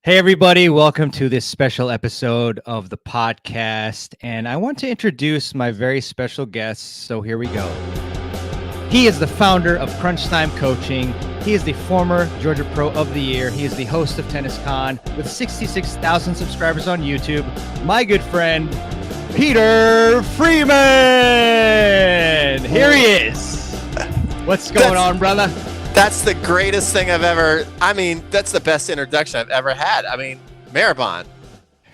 Hey, everybody, welcome to this special episode of the podcast. And I want to introduce my very special guest. So here we go. He is the founder of Crunch Time Coaching. He is the former Georgia Pro of the Year. He is the host of Tennis Con with 66,000 subscribers on YouTube. My good friend, Peter Freeman. Here he is. What's going on, brother? That's the greatest thing that's the best introduction I've ever had. Mehrban.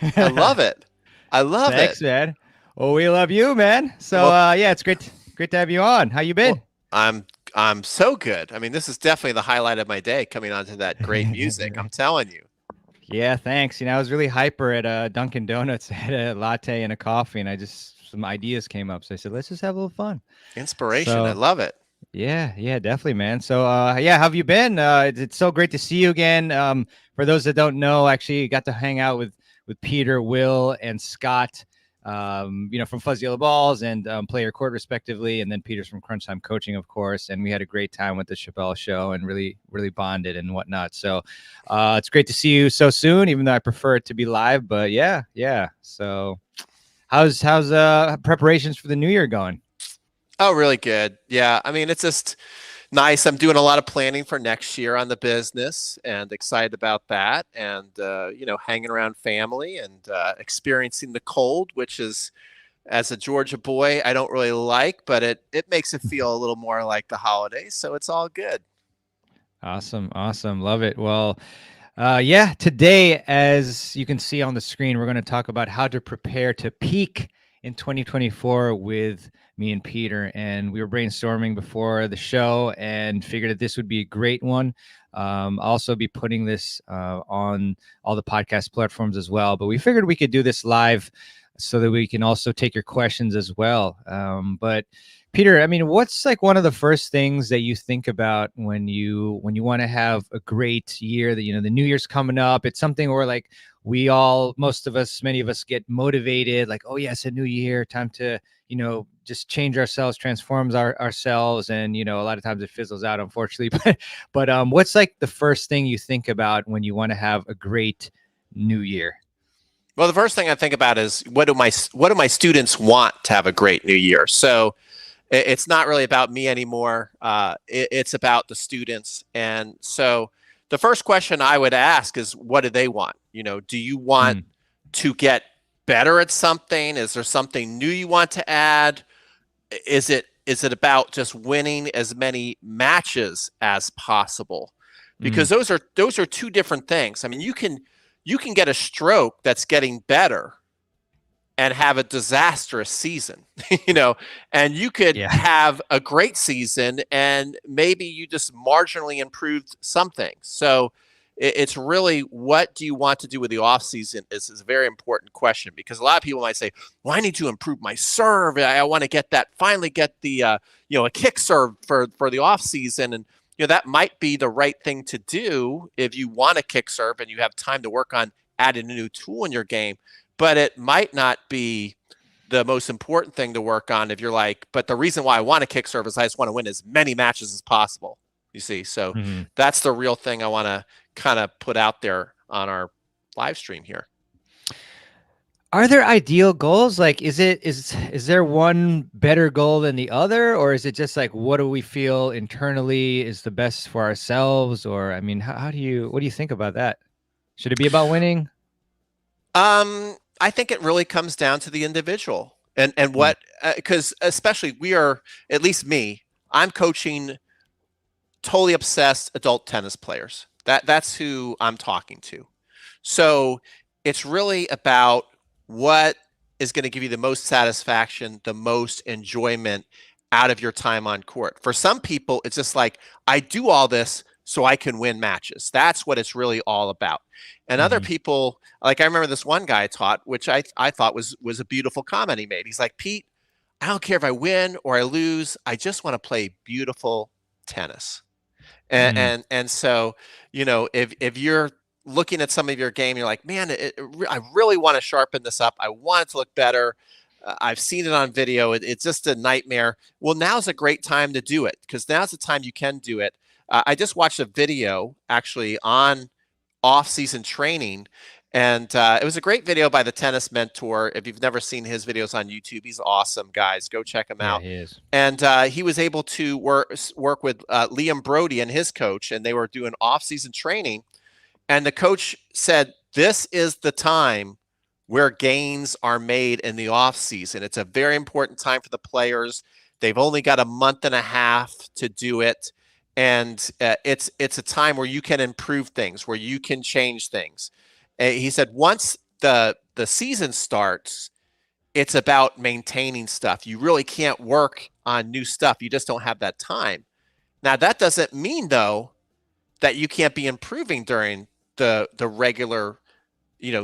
I love it. Thanks, man. Well, we love you, man. So, it's great to have you on. How you been? Well, I'm so good. This is definitely the highlight of my day, coming onto that great music. I'm telling you. Yeah, thanks. I was really hyper at Dunkin' Donuts. I had a latte and a coffee, and some ideas came up. So I said, let's just have a little fun. Inspiration. I love it. Yeah, definitely, man. So, how have you been? It's so great to see you again. For those that don't know, actually got to hang out with Peter, Will, and Scott, from Fuzzy Yellow Balls and Player Court, respectively. And then Peter's from Crunch Time Coaching, of course. And we had a great time with the Chappelle show and really, really bonded and whatnot. So, it's great to see you so soon, even though I prefer it to be live. But yeah. So, how's preparations for the new year going? Oh, really good. Yeah. It's just nice. I'm doing a lot of planning for next year on the business and excited about that. And, hanging around family and experiencing the cold, which is, as a Georgia boy, I don't really like, but it makes it feel a little more like the holidays. So it's all good. Awesome. Love it. Well, today, as you can see on the screen, we're going to talk about how to prepare to peak in 2024 with me and Peter. And we were brainstorming before the show and figured that this would be a great one. I'll also be putting this on all the podcast platforms as well. But we figured we could do this live so that we can also take your questions as well. But Peter, what's like one of the first things that you think about when you want to have a great year? That the new year's coming up. It's something where like many of us get motivated. Like, oh yes, a new year, time to just change ourselves, transforms ourselves, and a lot of times it fizzles out, unfortunately. But what's like the first thing you think about when you want to have a great new year? Well, the first thing I think about is what do my students want to have a great new year? So it's not really about me anymore. It's about the students. And so the first question I would ask is, what do they want? Do you want to get better at something? Is there something new you want to add? Is it about just winning as many matches as possible? Because those are two different things. You can get a stroke that's getting better and have a disastrous season, and you could have a great season and maybe you just marginally improved something. So it's really, what do you want to do with the off season is a very important question, because a lot of people might say, well, I need to improve my serve. I want to finally get the, a kick serve for the off season. And, that might be the right thing to do if you want to kick serve and you have time to work on adding a new tool in your game. But it might not be the most important thing to work on if you're like, but the reason why I want to kick serve is I just want to win as many matches as possible. You see, so that's the real thing I want to kind of put out there on our live stream here. Are there ideal goals? Like, is there one better goal than the other, or is it just like, what do we feel internally is the best for ourselves? Or, what do you think about that? Should it be about winning? I think it really comes down to the individual and what, because especially at least me, I'm coaching totally obsessed adult tennis players. That's who I'm talking to. So it's really about what is going to give you the most satisfaction, the most enjoyment out of your time on court. For some people, it's just like, I do all this so I can win matches. That's what it's really all about. And other people, like I remember this one guy I taught, which I thought was a beautiful comment he made. He's like, Pete, I don't care if I win or I lose. I just want to play beautiful tennis. And so, if you're looking at some of your game, you're like, man, I really want to sharpen this up. I want it to look better. I've seen it on video. It's just a nightmare. Well, now's a great time to do it, because now's the time you can do it. I just watched a video actually on off-season training. And it was a great video by the Tennis Mentor. If you've never seen his videos on YouTube, he's awesome, guys. Go check him Yeah, out. he is. And he was able to work with Liam Brody and his coach, and they were doing off-season training. And the coach said, this is the time where gains are made in the off-season. It's a very important time for the players. They've only got a month and a half to do it. And it's a time where you can improve things, where you can change things. He said once the season starts, it's about maintaining stuff. You really can't work on new stuff. You just don't have that time. Now, that doesn't mean, though, that you can't be improving during the regular,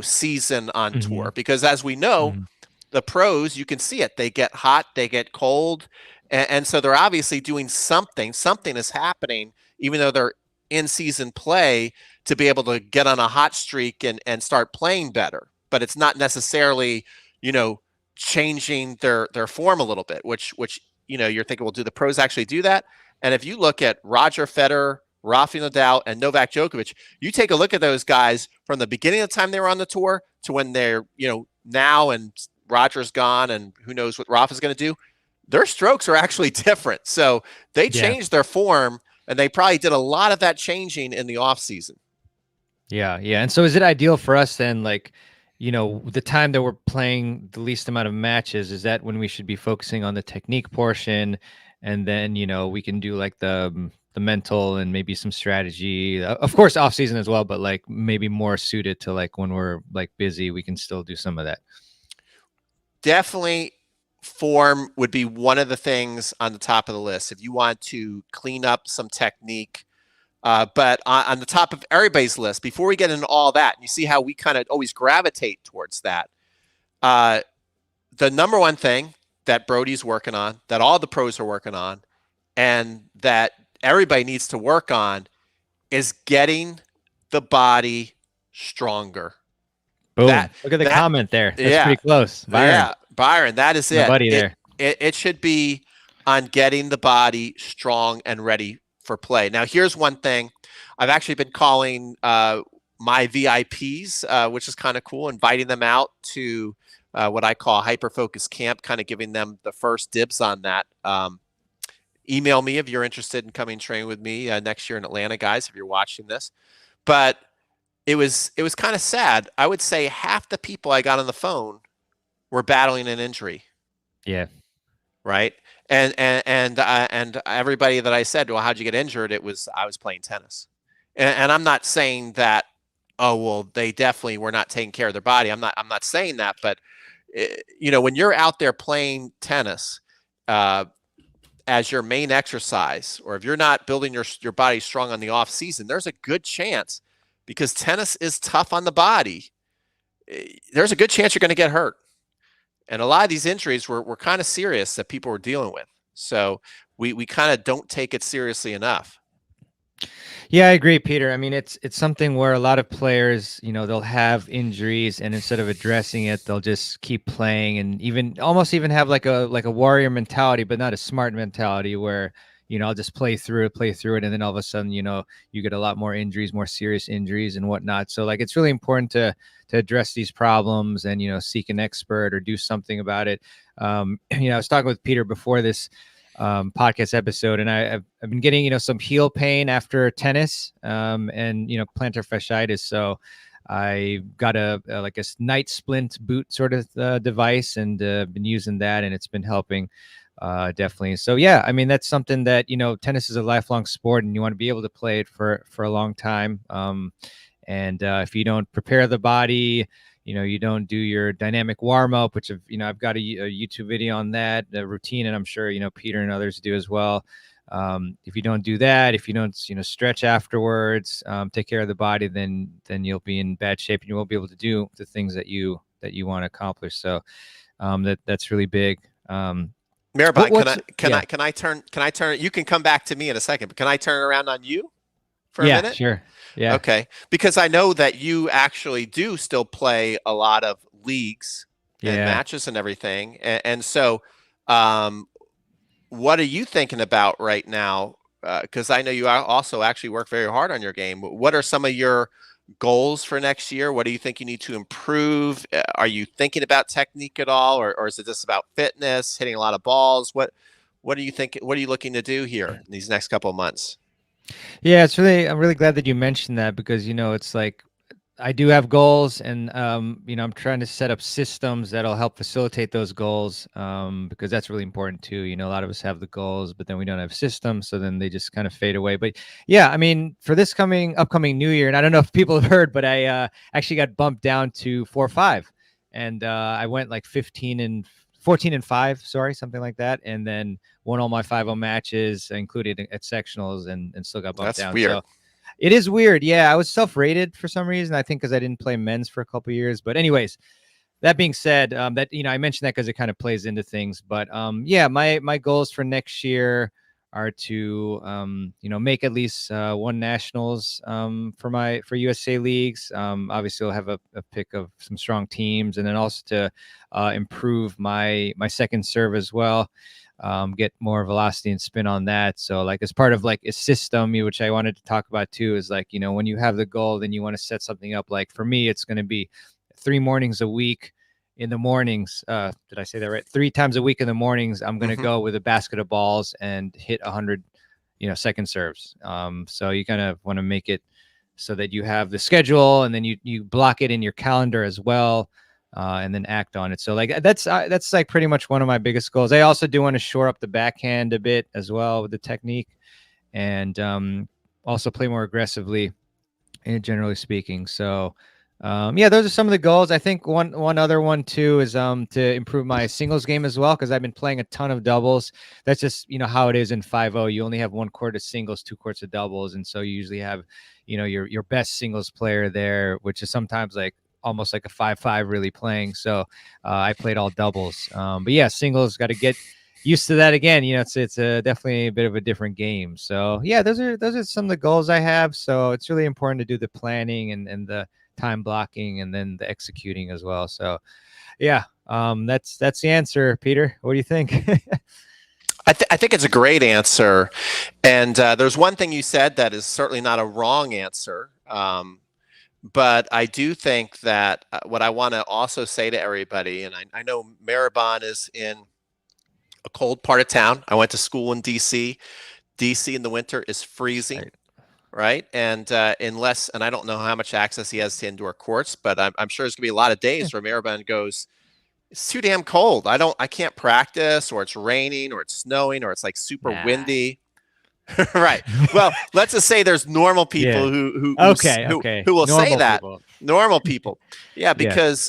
season on tour. Because as we know, the pros, you can see it. They get hot, they get cold. And so they're obviously doing something. Something is happening, even though they're in season play, to be able to get on a hot streak and start playing better. But it's not necessarily, changing their form a little bit, which you're thinking, well, do the pros actually do that? And if you look at Roger Federer, Rafael Nadal, and Novak Djokovic, you take a look at those guys from the beginning of the time they were on the tour to when they're, now and Roger's gone and who knows what Rafa's going to do. Their strokes are actually different. So they changed their form, and they probably did a lot of that changing in the off season. Yeah. Yeah. And so is it ideal for us then, like, the time that we're playing the least amount of matches, is that when we should be focusing on the technique portion? And then, we can do like the mental and maybe some strategy, of course, off season as well, but like maybe more suited to like when we're like busy, we can still do some of that. Definitely form would be one of the things on the top of the list if you want to clean up some technique. But on the top of everybody's list, before we get into all that, you see how we kind of always gravitate towards that. The number one thing that Brody's working on, that all the pros are working on, and that everybody needs to work on is getting the body stronger. Boom. Look at the comment there. That's pretty close. Byron. Yeah, Byron, that is it. Buddy there. It should be on getting the body strong and ready for play. Now, here's one thing. I've actually been calling my VIPs, which is kind of cool, inviting them out to what I call hyper-focus camp, kind of giving them the first dibs on that. Email me if you're interested in coming train with me next year in Atlanta, guys, if you're watching this. But it was kind of sad. I would say half the people I got on the phone were battling an injury. Yeah. Right. And everybody that I said, well, how'd you get injured? I was playing tennis. And I'm not saying that, oh, well, they definitely were not taking care of their body. I'm not saying that, but when you're out there playing tennis as your main exercise, or if you're not building your body strong on the off season, there's a good chance, because tennis is tough on the body, there's a good chance you're going to get hurt. And a lot of these injuries were kind of serious that people were dealing with. So we kind of don't take it seriously enough. Yeah, I agree, Peter. I mean, it's something where a lot of players, they'll have injuries, and instead of addressing it, they'll just keep playing, and almost have like a warrior mentality, but not a smart mentality where, I'll just play through it. And then all of a sudden, you get a lot more injuries, more serious injuries and whatnot. So like, it's really important to address these problems and, seek an expert or do something about it. I was talking with Peter before this podcast episode, and I've been getting, some heel pain after tennis, and, plantar fasciitis. So I got a night splint boot sort of device, and been using that, and it's been helping. Definitely. So yeah, I mean, that's something that, tennis is a lifelong sport, and you want to be able to play it for a long time. And if you don't prepare the body, you don't do your dynamic warm up, which I've got a YouTube video on that, the routine, and I'm sure, Peter and others do as well. If you don't do that, if you don't, stretch afterwards, take care of the body, then you'll be in bad shape, and you won't be able to do the things that you want to accomplish. So that's really big. Mehrban, can I turn? You can come back to me in a second, but can I turn around on you for a minute? Sure. Yeah. Okay. Because I know that you actually do still play a lot of leagues and matches and everything. And so, what are you thinking about right now? Because I know you also actually work very hard on your game. What are some of your goals for next year? What do you think you need to improve? Are you thinking about technique at all, or is it just about fitness, hitting a lot of balls? What do you think? What are you looking to do here in these next couple of months? Yeah, I'm really glad that you mentioned that because, it's like I do have goals and, I'm trying to set up systems that'll help facilitate those goals, because that's really important too. A lot of us have the goals, but then we don't have systems. So then they just kind of fade away. But yeah, I mean, for this upcoming new year, and I don't know if people have heard, but I actually got bumped down to 4-5, and I went like 14-5, sorry, something like that. And then won all my 5-0 matches, included at sectionals, and still got bumped That's down. weird. So it is weird. Yeah, I was self-rated for some reason. I think because I didn't play men's for a couple of years. But anyways, that being said, that I mentioned that because it kind of plays into things. But yeah, my goals for next year are to make at least one nationals for USA leagues. Obviously, I'll have a pick of some strong teams, and then also to improve my second serve as well. Get more velocity and spin on that. So like as part of like a system, which I wanted to talk about too, is like, when you have the goal, then you want to set something up. Like for me, it's going to be 3 mornings a week in the mornings. Did I say that right? 3 times a week in the mornings, I'm going to go with a basket of balls and hit 100, second serves. So you kind of want to make it so that you have the schedule, and then you block it in your calendar as well. And then act on it. So like that's like pretty much one of my biggest goals. I also do want to shore up the backhand a bit as well with the technique, and also play more aggressively, generally speaking. So yeah, those are some of the goals. I think one other one too is to improve my singles game as well, because I've been playing a ton of doubles. That's just how it is in 5-0. You only have 1 court of singles, 2 courts of doubles, and so you usually have your best singles player there, which is sometimes like almost like a 5-5 really playing. So I played all doubles. But yeah, singles, got to get used to that again. It's definitely a bit of a different game. So yeah, those are some of the goals I have. So it's really important to do the planning and the time blocking, and then the executing as well. So yeah, that's the answer, Peter. What do you think? I think it's a great answer. And there's one thing you said that is certainly not a wrong answer. But I do think that what I want to also say to everybody, and I know Mehrban is in a cold part of town. I went to school in DC. DC in the winter is freezing, right? And unless, and I don't know how much access he has to indoor courts, but I'm sure there's gonna be a lot of days where Mehrban goes, it's too damn cold. I can't practice, or it's raining, or it's snowing, or it's like super windy. Right. Well, let's just say there's normal people who will normal say that. People. Normal people. Yeah, because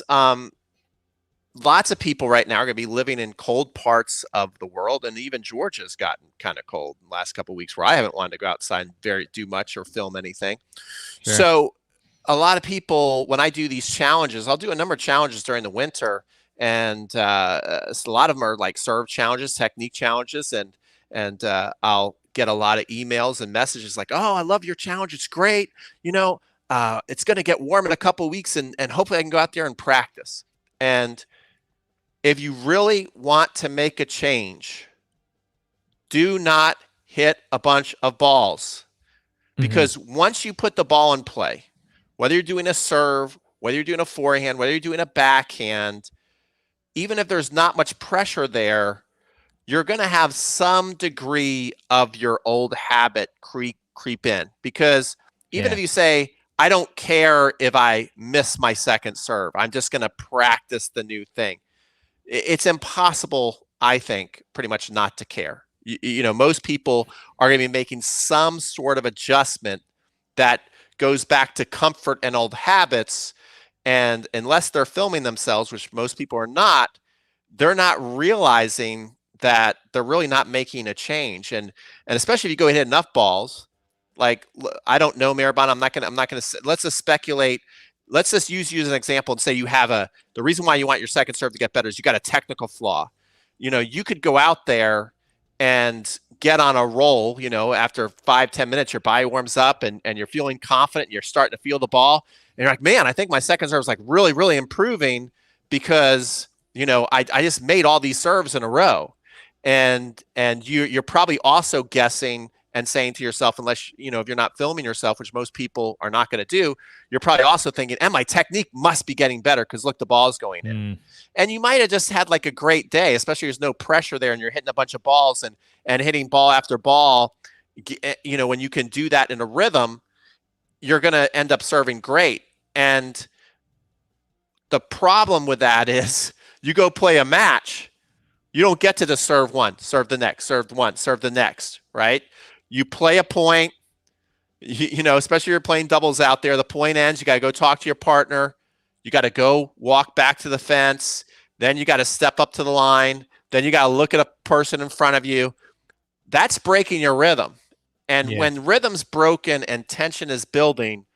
lots of people right now are going to be living in cold parts of the world, and even Georgia's gotten kind of cold in the last couple of weeks, where I haven't wanted to go outside and do much or film anything. Sure. So a lot of people, when I do these challenges, I'll do a number of challenges during the winter, and a lot of them are like serve challenges, technique challenges, and I'll get a lot of emails and messages like, oh, I love your challenge. It's great. It's going to get warm in a couple of weeks, and hopefully I can go out there and practice. And if you really want to make a change, do not hit a bunch of balls, because once you put the ball in play, whether you're doing a serve, whether you're doing a forehand, whether you're doing a backhand, even if there's not much pressure there, you're going to have some degree of your old habit creep in. Because even if you say, I don't care if I miss my second serve, I'm just going to practice the new thing, it's impossible, I think, pretty much not to care. Most people are going to be making some sort of adjustment that goes back to comfort and old habits. And unless they're filming themselves, which most people are not, they're not realizing that they're really not making a change. And especially if you go and hit enough balls, like, I don't know, Mehrban, I'm not gonna let's just speculate. Let's just use you as an example and say you have the reason why you want your second serve to get better is you got a technical flaw. You could go out there and get on a roll, after 5-10 minutes, your body warms up and you're feeling confident and you're starting to feel the ball. And you're like, man, I think my second serve is like really, really improving because, I just made all these serves in a row. And you're probably also guessing and saying to yourself, unless, if you're not filming yourself, which most people are not going to do, you're probably also thinking, and my technique must be getting better because look, the ball is going in. And you might have just had like a great day, especially there's no pressure there and you're hitting a bunch of balls and hitting ball after ball. When you can do that in a rhythm, you're going to end up serving great. And the problem with that is you go play a match, you don't get to just serve one, serve the next, serve one, serve the next, right? You play a point, especially if you're playing doubles out there, the point ends, you got to go talk to your partner. You got to go walk back to the fence. Then you got to step up to the line. Then you got to look at a person in front of you. That's breaking your rhythm. And when rhythm's broken and tension is building,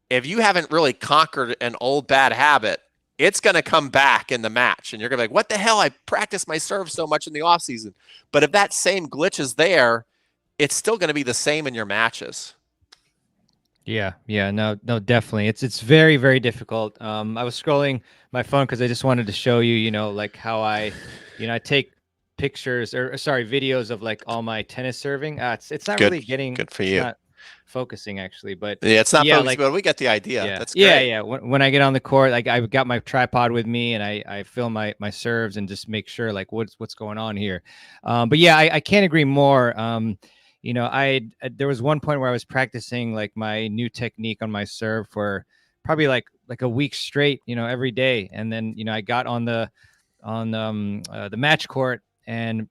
if you haven't really conquered an old bad habit, it's going to come back in the match. And you're going to be like, what the hell? I practiced my serve so much in the off season. But if that same glitch is there, it's still going to be the same in your matches. Yeah, no, definitely. It's very, very difficult. I was scrolling my phone because I just wanted to show you, like how I take pictures videos of like all my tennis serving. It's not really getting good for you. Not focusing actually, but it's not focusing, but we get the idea. Yeah, that's great. Yeah. When I get on the court, like I've got my tripod with me and I film my serves and just make sure like what's going on here. But yeah, I can't agree more. There was one point where I was practicing like my new technique on my serve for probably like a week straight, every day. And then, I got on the match court and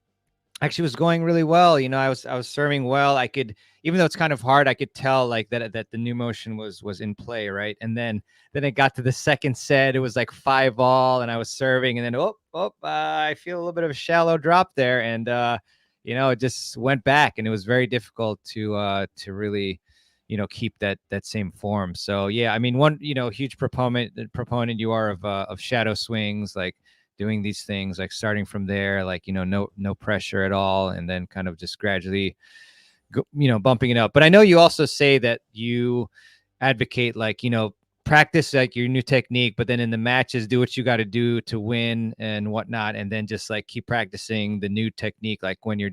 actually was going really well. I was serving well. I could, even though it's kind of hard, I could tell like that the new motion was in play. Right. And then it got to the second set. It was like 5-all and I was serving and then, I feel a little bit of a shallow drop there. And, it just went back and it was very difficult to really, keep that same form. So yeah, I mean, one, huge proponent you are of shadow swings, like doing these things, like starting from there, like, no pressure at all. And then kind of just gradually, bumping it up. But I know you also say that you advocate, like, practice like your new technique, but then in the matches, do what you got to do to win and whatnot. And then just like keep practicing the new technique, like when you're,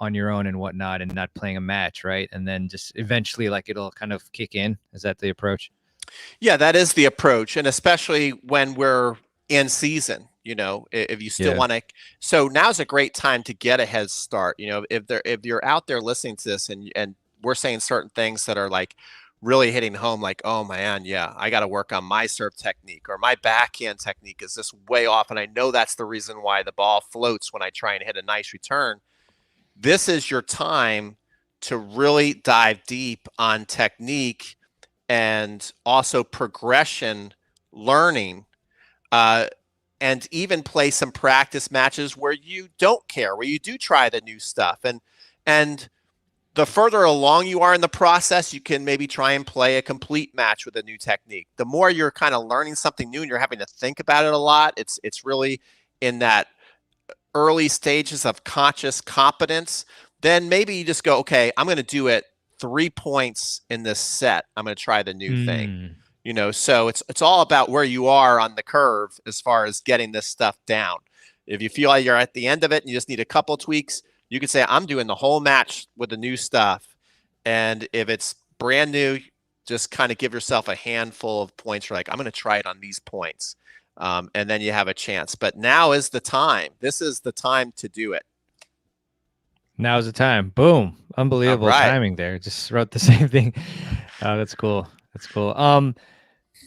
on your own and whatnot and not playing a match. Right. And then just eventually like it'll kind of kick in. Is that the approach? Yeah, that is the approach. And especially when we're in season, if you still want to. So now's a great time to get a head start. If you're out there listening to this and we're saying certain things that are like really hitting home, like, oh man, yeah, I got to work on my serve technique, or my backhand technique is this way off. And I know that's the reason why the ball floats when I try and hit a nice return. This is your time to really dive deep on technique and also progression learning, and even play some practice matches where you don't care, where you do try the new stuff. And the further along you are in the process, you can maybe try and play a complete match with a new technique. The more you're kind of learning something new and you're having to think about it a lot, it's really in that early stages of conscious competence. Then maybe you just go, okay, I'm going to do it 3 points in this set. I'm going to try the new thing. So it's all about where you are on the curve as far as getting this stuff down. If you feel like you're at the end of it and you just need a couple of tweaks, you could say, I'm doing the whole match with the new stuff. And if it's brand new, just kind of give yourself a handful of points. You're like, I'm going to try it on these points. And then you have a chance. But now is the time. This is the time to do it. Now's the time. Boom. Unbelievable timing there. Just wrote the same thing. Oh, that's cool. That's cool.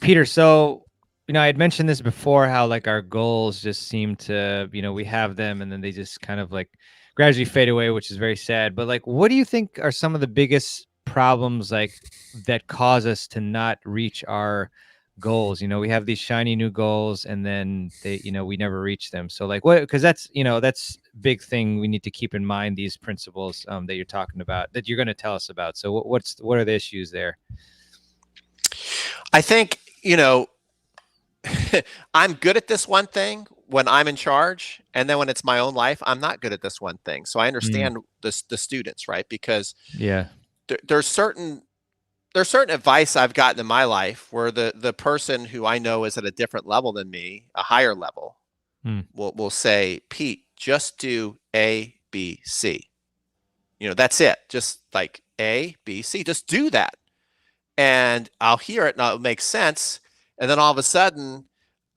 Peter, so, I had mentioned this before, how like our goals just seem to, we have them and then they just kind of like gradually fade away, which is very sad. But like, what do you think are some of the biggest problems like that cause us to not reach our goals? We have these shiny new goals and then they, we never reach them. So like what, because that's, that's big thing we need to keep in mind, these principles that you're talking about, that you're going to tell us about. So what are the issues there? I think, I'm good at this one thing when I'm in charge. And then when it's my own life, I'm not good at this one thing. So I understand the students, right? Because there's certain advice I've gotten in my life where the person who I know is at a different level than me, a higher level, will say, Pete, just do A, B, C. that's it. Just like A, B, C, just do that. And I'll hear it and it'll make sense. And then all of a sudden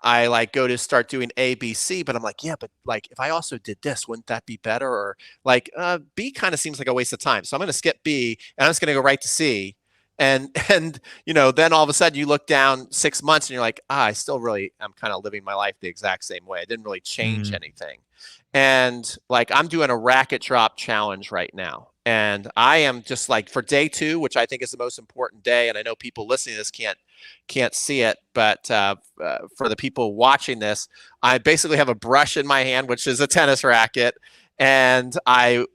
I like go to start doing A, B, C, but I'm like, yeah, but like if I also did this, wouldn't that be better? Or like B kind of seems like a waste of time. So I'm going to skip B and I'm just going to go right to C. And then all of a sudden you look down 6 months and you're like, I still really am kind of living my life the exact same way. I didn't really change anything. And like I'm doing a racket drop challenge right now. And I am just like for day 2, which I think is the most important day. And I know people listening to this can't see it, but for the people watching this, I basically have a brush in my hand, which is a tennis racket. And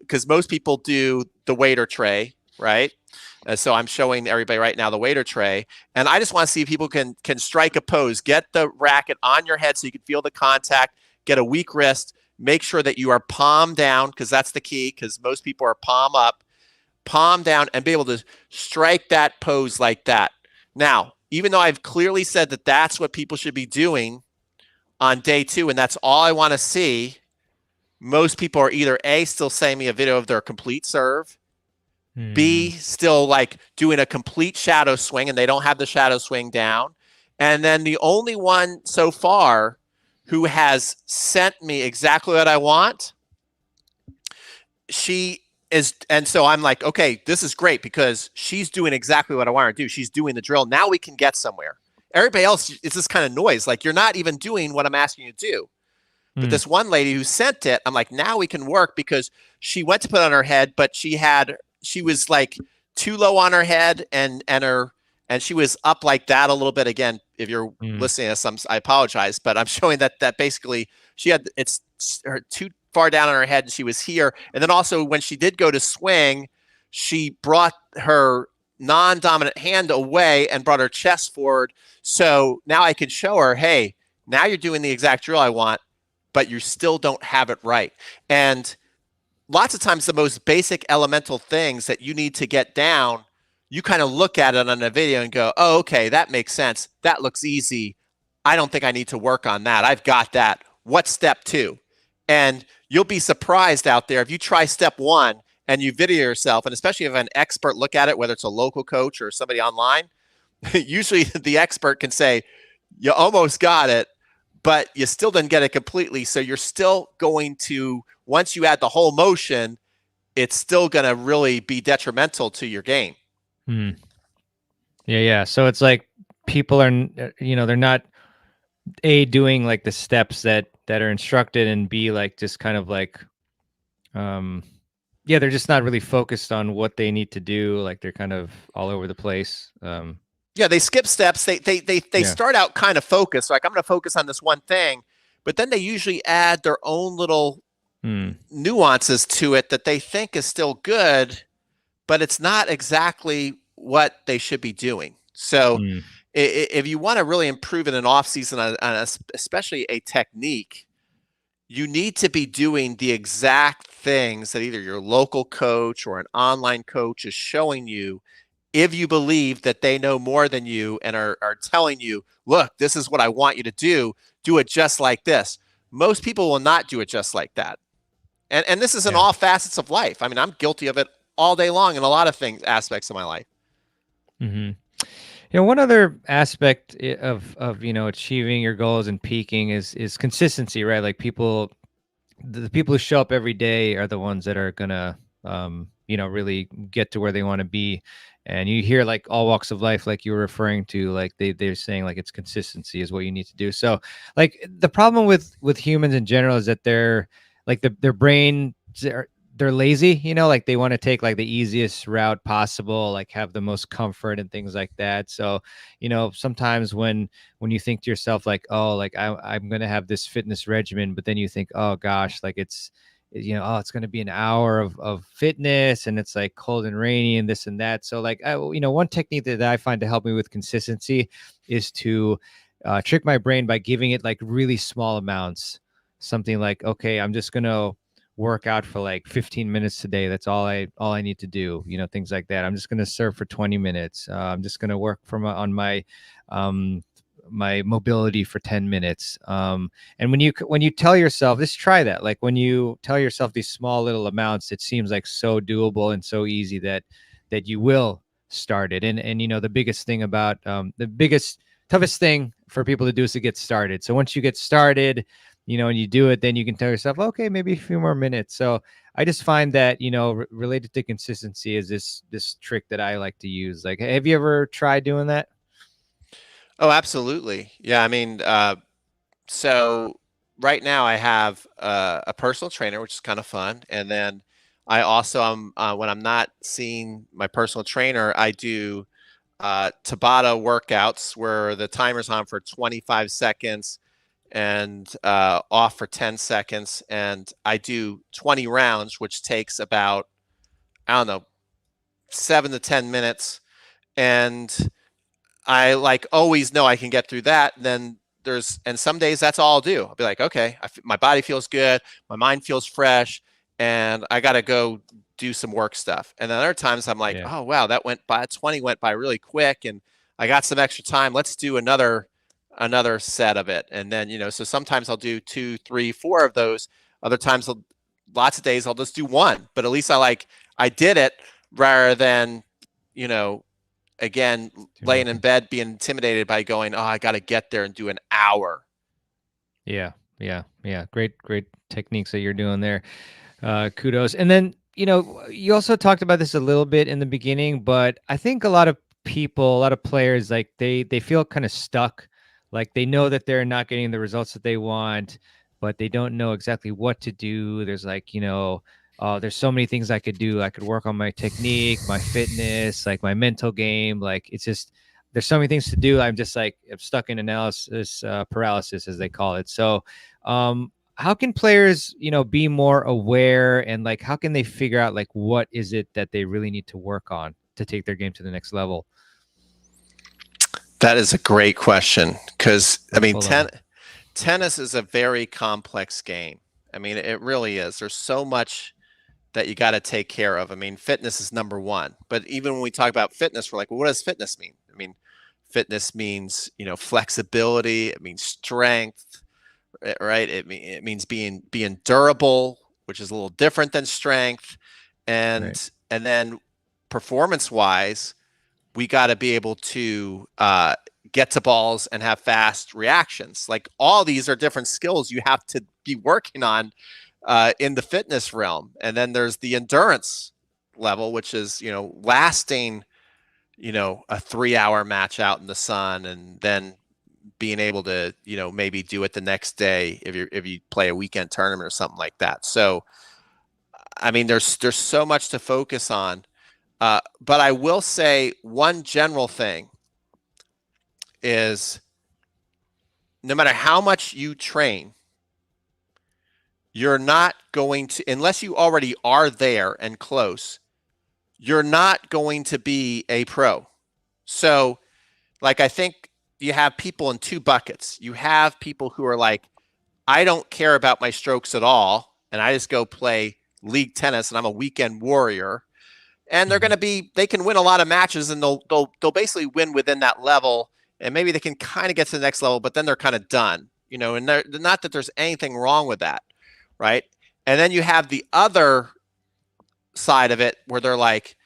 because most people do the waiter tray, right? So I'm showing everybody right now the waiter tray. And I just want to see if people can strike a pose, get the racket on your head so you can feel the contact, get a weak wrist, make sure that you are palm down, because that's the key, because most people are palm up, palm down, and be able to strike that pose like that. Now, even though I've clearly said that that's what people should be doing on day 2, and that's all I want to see, most people are either A, still sending me a video of their complete serve, B, still like doing a complete shadow swing, and they don't have the shadow swing down. And then the only one so far who has sent me exactly what I want, she is, and so I'm like, okay, this is great because she's doing exactly what I want her to do. She's doing the drill. Now we can get somewhere. Everybody else, it's this kind of noise. Like you're not even doing what I'm asking you to do. But this one lady who sent it, I'm like, now we can work, because she went to put on her head, but she was like too low on her head and she was up like that a little bit. Again, if you're listening to some, I apologize, but I'm showing that basically she had it's her too far down on her head and she was here. And then also when she did go to swing, she brought her non-dominant hand away and brought her chest forward. So now I could show her, hey, now you're doing the exact drill I want, but you still don't have it right. And lots of times the most basic elemental things that you need to get down, you kind of look at it on a video and go, oh, okay, that makes sense. That looks easy. I don't think I need to work on that. I've got that. What's step 2? And you'll be surprised out there if you try step 1 and you video yourself, and especially if an expert look at it, whether it's a local coach or somebody online, usually the expert can say, you almost got it, but you still didn't get it completely. So you're still going to, once you add the whole motion, it's still going to really be detrimental to your game. Yeah. So it's like people are, they're not A, doing like the steps that are instructed, and B, like just kind of like, they're just not really focused on what they need to do. Like they're kind of all over the place. Yeah, they skip steps. They start out kind of focused. Like I'm going to focus on this one thing, but then they usually add their own little nuances to it that they think is still good, but it's not exactly what they should be doing. So if you want to really improve in an off season on especially a technique, you need to be doing the exact things that either your local coach or an online coach is showing you, if you believe that they know more than you and are telling you, look, this is what I want you to do it just like this. Most people will not do it just like that. And this is in all facets of life. I mean, I'm guilty of it all day long in a lot of aspects of my life. One other aspect of achieving your goals and peaking is consistency, right? Like the people who show up every day are the ones that are gonna really get to where they want to be. And you hear like all walks of life, like you were referring to, like they're saying like it's consistency is what you need to do. So like the problem with humans in general is that they're like their brain, they're lazy, like they want to take like the easiest route possible, like have the most comfort and things like that. So, sometimes when you think to yourself like, oh, like I'm going to have this fitness regimen, but then you think, oh gosh, like it's going to be an hour of fitness and it's like cold and rainy and this and that. So like, one technique that I find to help me with consistency is to trick my brain by giving it like really small amounts. Something like, okay, I'm just going to work out for like 15 minutes today. That's all I need to do, things like that. I'm just going to serve for 20 minutes. I'm just going to work on my my mobility for 10 minutes. And when you tell yourself, just try that. Like when you tell yourself these small little amounts, it seems like so doable and so easy that you will start it. And the biggest thing about toughest thing for people to do is to get started. So once you get started, and you do it, then you can tell yourself, okay, maybe a few more minutes. So I just find that, related to consistency is this trick that I like to use. Like, have you ever tried doing that? Oh, absolutely. Yeah. I mean, so right now I have a personal trainer, which is kind of fun. And then I also am when I'm not seeing my personal trainer, I do Tabata workouts where the timer's on for 25 seconds and off for 10 seconds. And I do 20 rounds, which takes about, I don't know, 7 to 10 minutes. And I like always know I can get through that. Then and some days that's all I'll do. I'll be like, okay, my body feels good, my mind feels fresh, and I got to go do some work stuff. And then other times I'm like, Yeah. oh wow, that went by 20 went by really quick, and I got some extra time. Let's do another set of it. And then so sometimes I'll do 2, 3, 4 of those. Other times, lots of days I'll just do one. But at least I did it rather than again, laying in bed, being intimidated by going, oh, I got to get there and do an hour. Yeah. Great techniques that you're doing there. Kudos. And then, you also talked about this a little bit in the beginning, but I think a lot of players, like they feel kind of stuck. Like they know that they're not getting the results that they want, but they don't know exactly what to do. There's like, there's so many things I could do. I could work on my technique, my fitness, like my mental game. Like it's just, there's so many things to do. I'm just like, I'm stuck in analysis paralysis, as they call it. So, how can players, be more aware, and like, how can they figure out like, what is it that they really need to work on to take their game to the next level? That is a great question. Cause I mean, tennis is a very complex game. I mean, it really is. There's so much that you got to take care of. I mean, fitness is number one. But even when we talk about fitness, we're like, well, what does fitness mean? I mean, fitness means, flexibility. It means strength, right? It means being durable, which is a little different than strength. And then performance wise, we got to be able to get to balls and have fast reactions. Like all these are different skills you have to be working on in the fitness realm. And then there's the endurance level, which is, lasting, a 3-hour match out in the sun, and then being able to, maybe do it the next day if you play a weekend tournament or something like that. So, I mean, there's so much to focus on. But I will say one general thing is no matter how much you train, you're not going to, unless you already are there and close, you're not going to be a pro. So, like, I think you have people in two buckets. You have people who are like, I don't care about my strokes at all, and I just go play league tennis, and I'm a weekend warrior. And they're going to be, they can win a lot of matches, and they'll basically win within that level, and maybe they can kind of get to the next level, but then they're kind of done, and they're not that there's anything wrong with that. Right. And then you have the other side of it where they're like,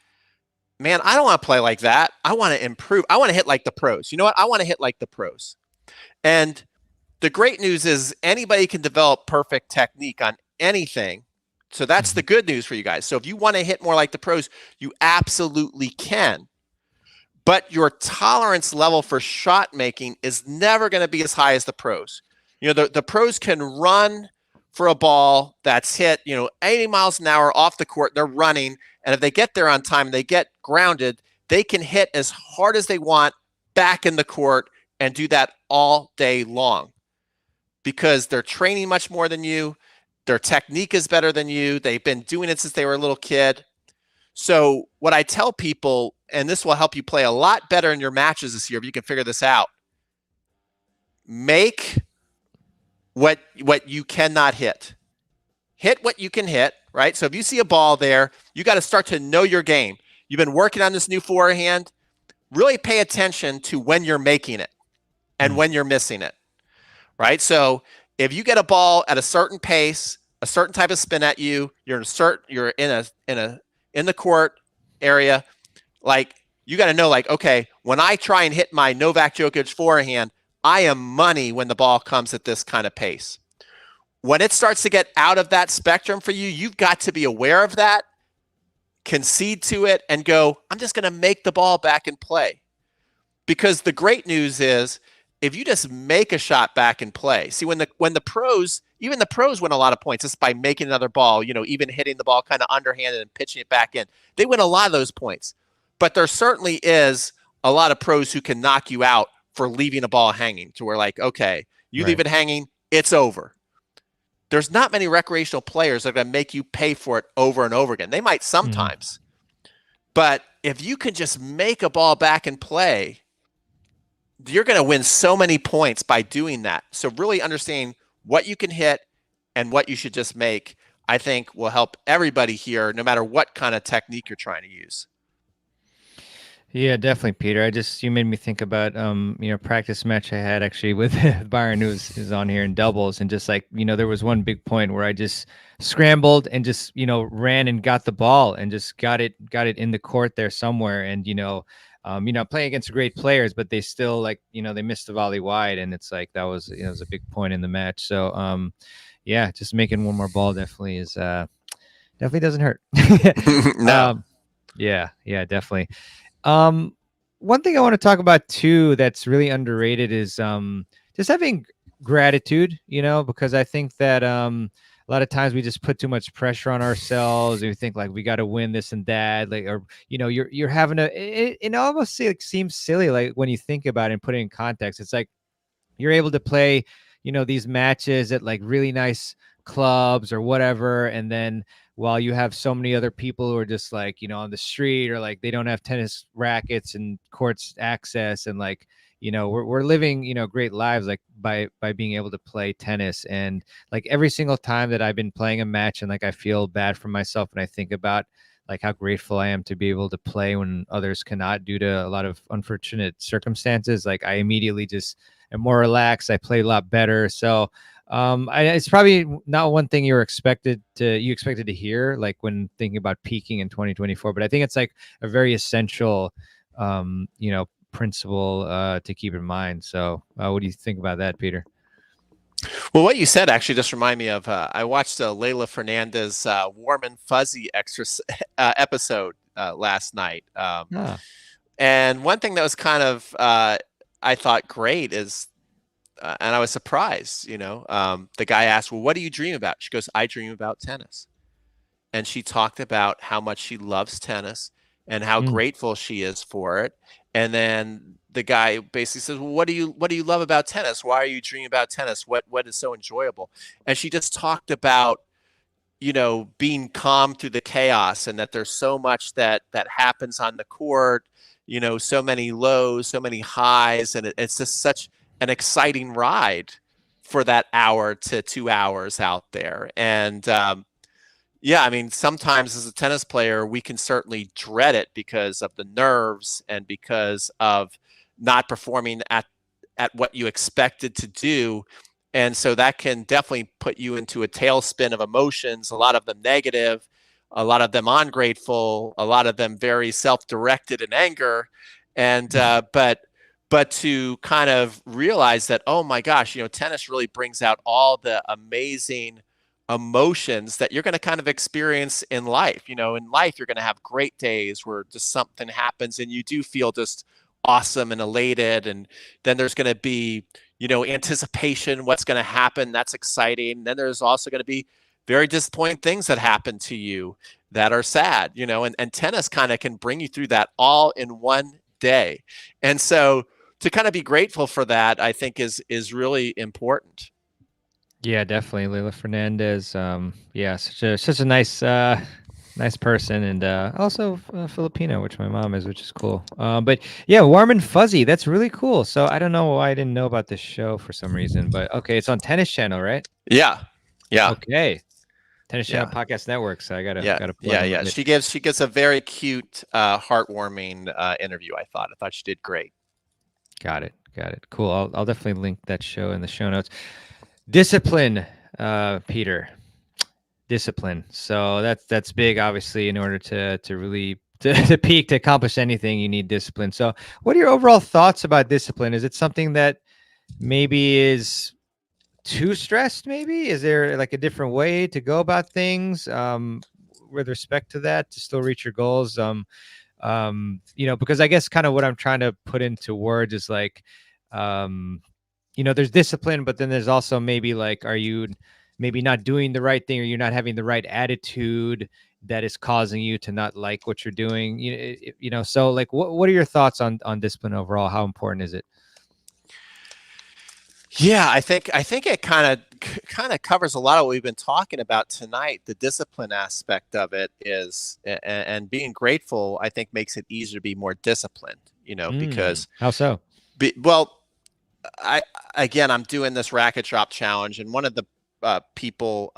man, I don't want to play like that. I want to improve. I want to hit like the pros. You know what? I want to hit like the pros. And the great news is anybody can develop perfect technique on anything. So that's the good news for you guys. So if you want to hit more like the pros, you absolutely can. But your tolerance level for shot making is never going to be as high as the pros. The pros can run for a ball that's hit, 80 miles an hour off the court. They're running. And if they get there on time, they get grounded, they can hit as hard as they want back in the court and do that all day long because they're training much more than you. Their technique is better than you. They've been doing it since they were a little kid. So what I tell people, and this will help you play a lot better in your matches this year if you can figure this out, make what you cannot hit. Hit what you can hit, right? So if you see a ball there, you got to start to know your game. You've been working on this new forehand. Really pay attention to when you're making it. and when you're missing it, right? So if you get a ball at a certain pace, a certain type of spin at you, you're in the court area, like you got to know, like, okay, when I try and hit my Novak Djokovic forehand, I am money when the ball comes at this kind of pace. When it starts to get out of that spectrum for you, you've got to be aware of that, concede to it, and go, I'm just going to make the ball back in play. Because the great news is, if you just make a shot back in play, see, when the pros, even the pros win a lot of points just by making another ball, even hitting the ball kind of underhanded and pitching it back in. They win a lot of those points. But there certainly is a lot of pros who can knock you out for leaving a ball hanging, to where, like, okay, you leave it hanging, it's over. There's not many recreational players that are going to make you pay for it over and over again. They might sometimes. But if you can just make a ball back in play, you're going to win so many points by doing that. So really understanding what you can hit and what you should just make, I think, will help everybody here, no matter what kind of technique you're trying to use. Yeah, definitely, Peter. You made me think about, practice match I had actually with Byron, who's on here in doubles. And just like, there was one big point where I just scrambled and just, ran and got the ball and just got it in the court there somewhere. And, playing against great players, but they still, like, they missed the volley wide. And it's like, that was, it was a big point in the match. So, yeah, just making one more ball definitely doesn't hurt. No. Yeah, definitely. One thing I want to talk about too that's really underrated is just having gratitude, because I think that a lot of times we just put too much pressure on ourselves and we think like we got to win this and that, like, or you're having it almost like seems silly, like when you think about it and put it in context. It's like you're able to play these matches at like really nice clubs or whatever, and then while you have so many other people who are just like on the street, or like they don't have tennis rackets and courts access, and like we're living great lives like by being able to play tennis. And like every single time that I've been playing a match, and like I feel bad for myself, and I think about like how grateful I am to be able to play when others cannot due to a lot of unfortunate circumstances, like I immediately just am more relaxed. I play a lot better. So it's probably not one thing you expected to hear, like when thinking about peaking in 2024, but I think it's like a very essential, principle to keep in mind. So what do you think about that, Peter? Well, what you said actually just reminded me of, I watched Leila Fernandez Warm and Fuzzy episode last night. And one thing that was kind of, I thought great is, and I was surprised, the guy asked, well, what do you dream about? She goes, I dream about tennis. And she talked about how much she loves tennis and how grateful she is for it. And then the guy basically says, well, what do you love about tennis? Why are you dreaming about tennis? What is so enjoyable? And she just talked about, being calm through the chaos, and that there's so much that happens on the court, so many lows, so many highs. And it's just such an exciting ride for that hour to 2 hours out there. And yeah, I mean, sometimes as a tennis player, we can certainly dread it because of the nerves and because of not performing at what you expected to do. And so that can definitely put you into a tailspin of emotions, a lot of them negative, a lot of them ungrateful, a lot of them very self-directed in anger. And but to kind of realize that, oh my gosh, tennis really brings out all the amazing emotions that you're going to kind of experience in life. In life, you're going to have great days where just something happens and you do feel just awesome and elated. And then there's going to be, anticipation, what's going to happen. That's exciting. And then there's also going to be very disappointing things that happen to you that are sad, and tennis kind of can bring you through that all in one day. And so to kind of be grateful for that, I think is really important. Yeah, definitely. Leila Fernandez. Such a nice person, and also Filipino, which my mom is, which is cool. But yeah, Warm and Fuzzy. That's really cool. So I don't know why I didn't know about this show for some reason, but okay, it's on Tennis Channel, right? Yeah. Okay. Tennis Channel Podcast Network. So I gotta plug She gives a very cute, heartwarming interview. I thought she did great. Got it. Got it. Cool. I'll definitely link that show in the show notes. Discipline, Peter. Discipline. So that's big, obviously, in order to really to peak, to accomplish anything, you need discipline. So what are your overall thoughts about discipline? Is it something that maybe is too stressed? Maybe is there like a different way to go about things with respect to that to still reach your goals? Because I guess kind of what I'm trying to put into words is like, um, there's discipline, but then there's also maybe like, are you maybe not doing the right thing, or you're not having the right attitude that is causing you to not like what you're doing? So like, what are your thoughts on discipline overall? How important is it? Yeah, I think it kind of covers a lot of what we've been talking about tonight. The discipline aspect of it is, and being grateful, I think makes it easier to be more disciplined. Because How so? well, I'm doing this racket drop challenge, and one of the people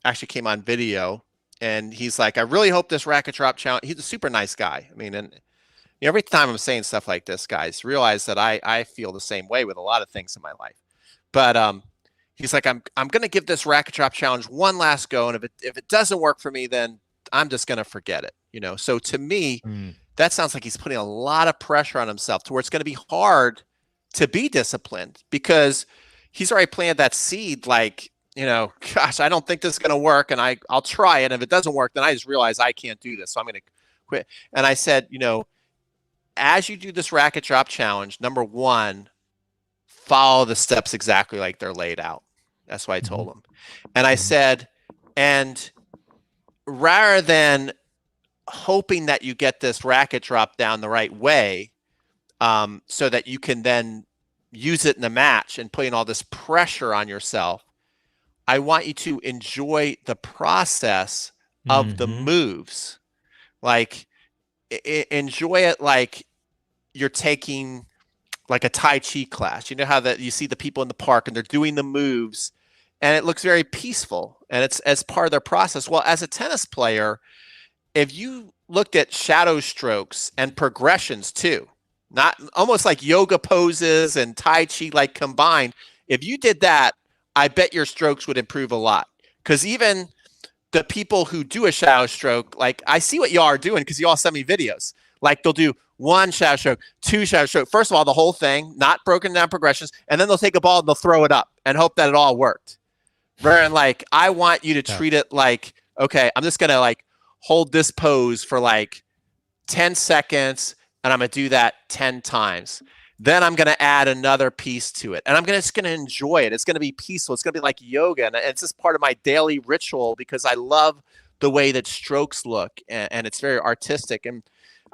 actually came on video, and he's like, "I really hope this racket drop challenge." He's a super nice guy. I mean, and every time I'm saying stuff like this, guys, realize that I feel the same way with a lot of things in my life. But he's like, I'm going to give this racket drop challenge one last go, and if it doesn't work for me, then I'm just going to forget it. So to me, that sounds like he's putting a lot of pressure on himself to where it's going to be hard to be disciplined, because he's already planted that seed. Like, gosh, I don't think this is going to work, and I'll try it. And if it doesn't work, then I just realize I can't do this, so I'm going to quit. And I said, as you do this racket drop challenge, number one, follow the steps exactly like they're laid out. That's what I told him. And I said, and rather than hoping that you get this racket drop down the right way, so that you can then use it in the match and putting all this pressure on yourself, I want you to enjoy the process of the moves. Like, enjoy it like you're taking like a Tai Chi class. You know how that you see the people in the park and they're doing the moves, and it looks very peaceful, and it's as part of their process. Well, as a tennis player, if you looked at shadow strokes and progressions too, not almost like yoga poses and Tai Chi like combined, if you did that, I bet your strokes would improve a lot. Because even the people who do a shadow stroke, like, I see what y'all are doing because y'all send me videos. Like, they'll do one shadow stroke, two shadow stroke. First of all, the whole thing, not broken down progressions, and then they'll take a ball and they'll throw it up and hope that it all worked. Whereas, like, I want you to treat it like, okay, I'm just gonna like hold this pose for like 10 seconds, and I'm gonna do that 10 times. Then I'm gonna add another piece to it, and I'm just gonna enjoy it. It's gonna be peaceful. It's gonna be like yoga, and it's just part of my daily ritual because I love the way that strokes look, and it's very artistic. And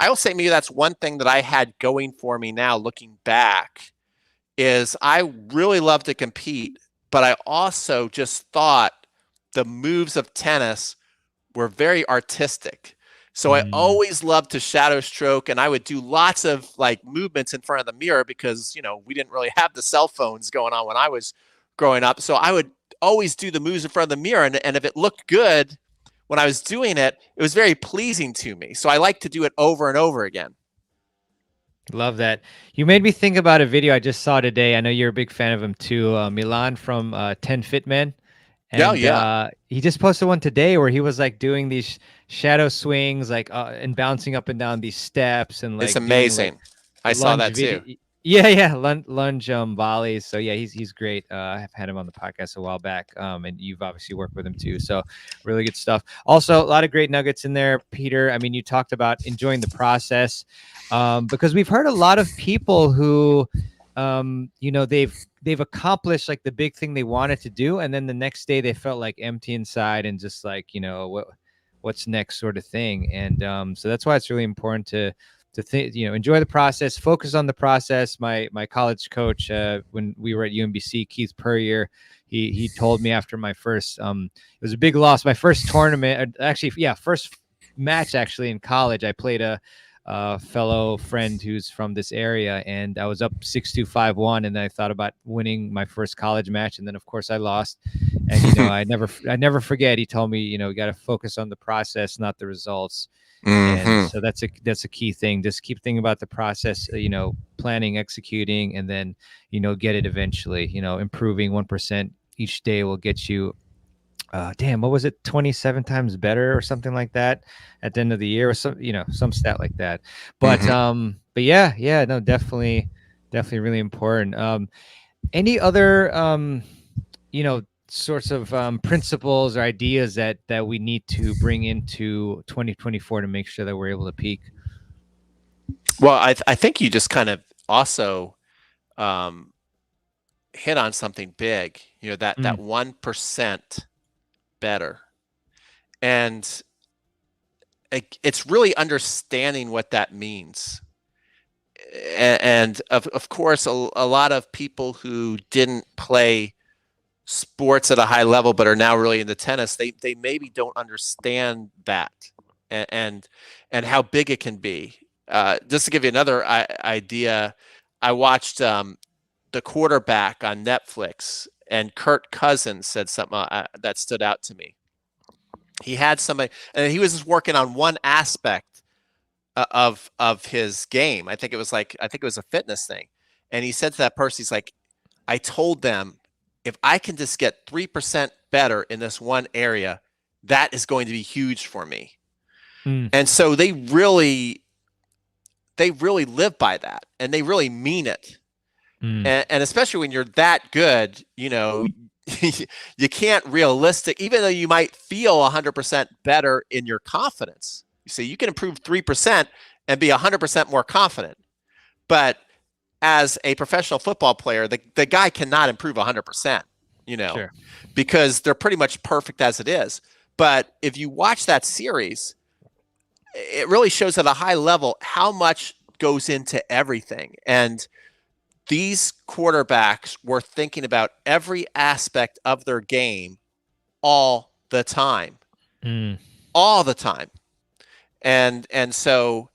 I will say maybe that's one thing that I had going for me now, looking back, is I really love to compete, but I also just thought the moves of tennis were very artistic. So I always loved to shadow stroke, and I would do lots of like movements in front of the mirror because, we didn't really have the cell phones going on when I was growing up. So I would always do the moves in front of the mirror, and if it looked good when I was doing it, it was very pleasing to me. So I like to do it over and over again. Love that. You made me think about a video I just saw today. I know you're a big fan of him too. Milan from 10 Fit Men. And he just posted one today where he was like doing these shadow swings, like and bouncing up and down these steps, and like it's amazing. Doing, like, I saw that too. Yeah, lunge volleys. So yeah, he's great. I've had him on the podcast a while back, and you've obviously worked with him too. So really good stuff. Also, a lot of great nuggets in there, Peter. I mean, you talked about enjoying the process, because we've heard a lot of people who, they've accomplished like the big thing they wanted to do, and then the next day they felt like empty inside and just like, what's next sort of thing. And so that's why it's really important to think, enjoy the process, focus on the process. My college coach, when we were at UMBC, Keith Purrier, he told me after my first, it was a big loss, my first tournament, first match actually in college. I played a fellow friend who's from this area, and I was up 6-2, 5-1, and then I thought about winning my first college match, and then of course I lost. And I never forget. He told me, you got to focus on the process, not the results. And so that's a key thing. Just keep thinking about the process, planning, executing, and then get it eventually. Improving 1% each day will get you. What was it? 27 times better or something like that at the end of the year, or some stat like that. But yeah, no, definitely really important. Any other sorts of principles or ideas that we need to bring into 2024 to make sure that we're able to peak? Well, I think you just kind of also hit on something big. That 1% better, and it's really understanding what that means. And of course, a lot of people who didn't play sports at a high level but are now really into tennis, they maybe don't understand that and how big it can be. Just to give you another idea, I watched The Quarterback on Netflix, and Kirk Cousins said something that stood out to me. He had somebody, and he was just working on one aspect of his game. I think it was a fitness thing. And he said to that person, he's like, I told them, if I can just get 3% better in this one area, that is going to be huge for me. And so they really live by that, and they really mean it. And especially when you're that good, you can't even though you might feel 100% better in your confidence. You see, you can improve 3% and be 100% more confident. But as a professional football player, the guy cannot improve 100%, Sure. because they're pretty much perfect as it is. But if you watch that series, it really shows at a high level how much goes into everything. And these quarterbacks were thinking about every aspect of their game all the time. All the time. And so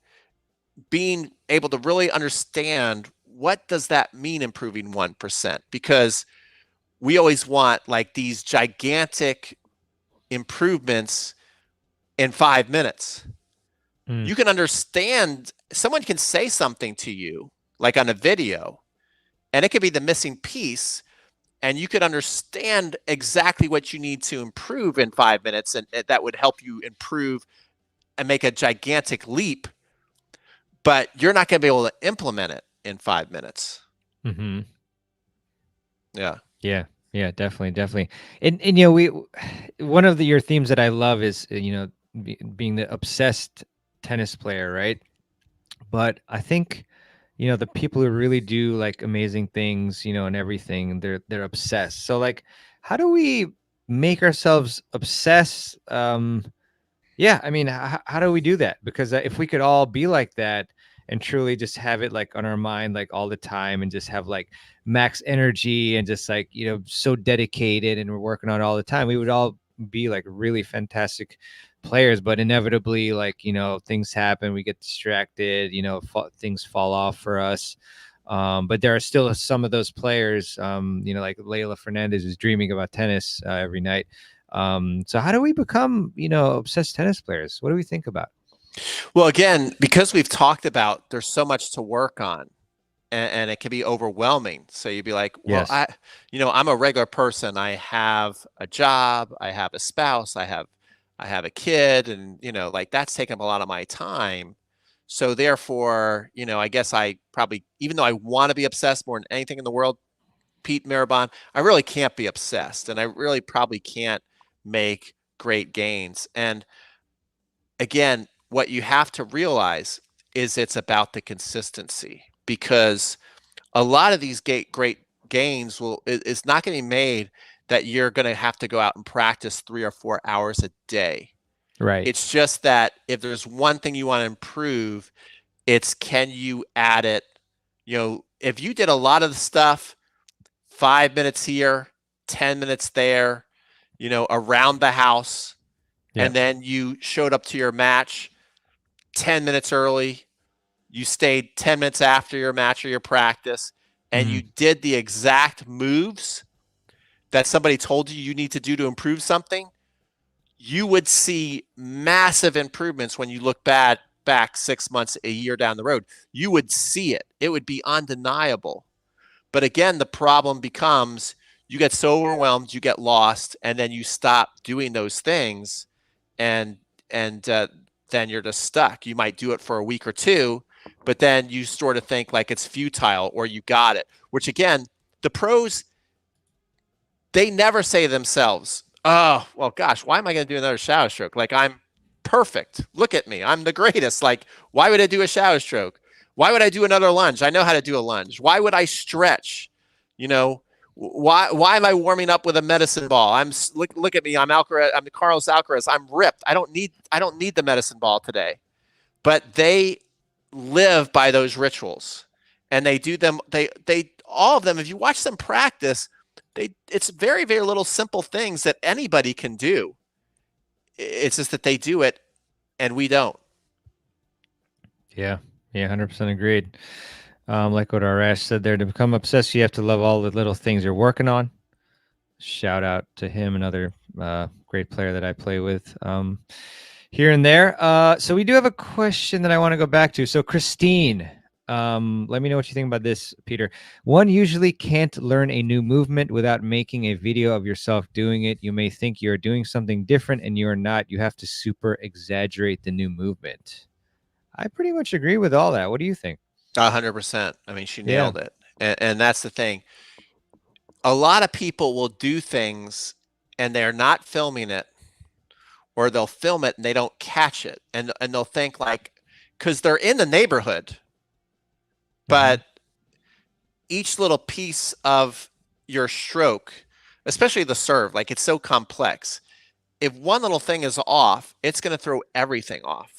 being able to really understand, what does that mean, improving 1%? Because we always want like these gigantic improvements in 5 minutes. You can understand, someone can say something to you like on a video, and it could be the missing piece, and you could understand exactly what you need to improve in 5 minutes, and that would help you improve and make a gigantic leap, but you're not going to be able to implement it in 5 minutes. Yeah, definitely. And one of your themes that I love is being the obsessed tennis player, right? But I think the people who really do like amazing things, and everything, they're obsessed. So like, how do we make ourselves obsessed? Yeah, I mean, how do we do that? Because if we could all be like that and truly just have it like on our mind like all the time, and just have like max energy, and just like so dedicated, and we're working on it all the time, we would all be like really fantastic players. But inevitably, like things happen, we get distracted, things fall off for us. But there are still some of those players, like Leila Fernandez, who's dreaming about tennis every night. So how do we become obsessed tennis players? What do we think about? Well, again, because we've talked about, there's so much to work on, and it can be overwhelming. So you'd be like, well, Yes. I'm a regular person. I have a job, I have a spouse, I have a kid, and like that's taking up a lot of my time. So therefore, I guess I probably, even though I want to be obsessed more than anything in the world, Pete Mehrban, I really can't be obsessed, and I really probably can't make great gains. And again, what you have to realize is it's about the consistency, because a lot of these great gains is not going to be made that you're going to have to go out and practice 3 or 4 hours a day. Right. It's just that if there's one thing you want to improve, it's, can you add it? If you did a lot of the stuff, 5 minutes here, 10 minutes there, around the house, Yep. and then you showed up to your match 10 minutes early, you stayed 10 minutes after your match or your practice, and you did the exact moves that somebody told you need to do to improve something, you would see massive improvements when you look back 6 months, a year down the road. You would see it. It would be undeniable. But again, the problem becomes you get so overwhelmed, you get lost, and then you stop doing those things, and then you're just stuck. You might do it for a week or two, but then you sort of think like it's futile or you got it, which again, the pros, they never say to themselves, oh, well, gosh, why am I going to do another shadow stroke? Like, I'm perfect. Look at me. I'm the greatest. Like, why would I do a shadow stroke? Why would I do another lunge? I know how to do a lunge. Why would I stretch? You know, why am I warming up with a medicine ball? Look at me. I'm Alcaraz. I'm Carlos Alcaraz. I'm ripped. I don't need the medicine ball today. But they live by those rituals, and they do them. They all of them. If you watch them practice, it's very, very little simple things that anybody can do. It's just that they do it and we don't. Yeah. 100% agreed. Like what Arash said there, to become obsessed, you have to love all the little things you're working on. Shout out to him, another great player that I play with here and there. So we do have a question that I want to go back to. So Christine, let me know what you think about this, Peter. One usually can't learn a new movement without making a video of yourself doing it. You may think you're doing something different and you're not. You have to super exaggerate the new movement. I pretty much agree with all that. What do you think? 100%. I mean, she nailed it. And that's the thing. A lot of people will do things and they're not filming it, or they'll film it and they don't catch it. And they'll think like, because they're in the neighborhood, but each little piece of your stroke, especially the serve, like it's so complex. If one little thing is off, it's going to throw everything off.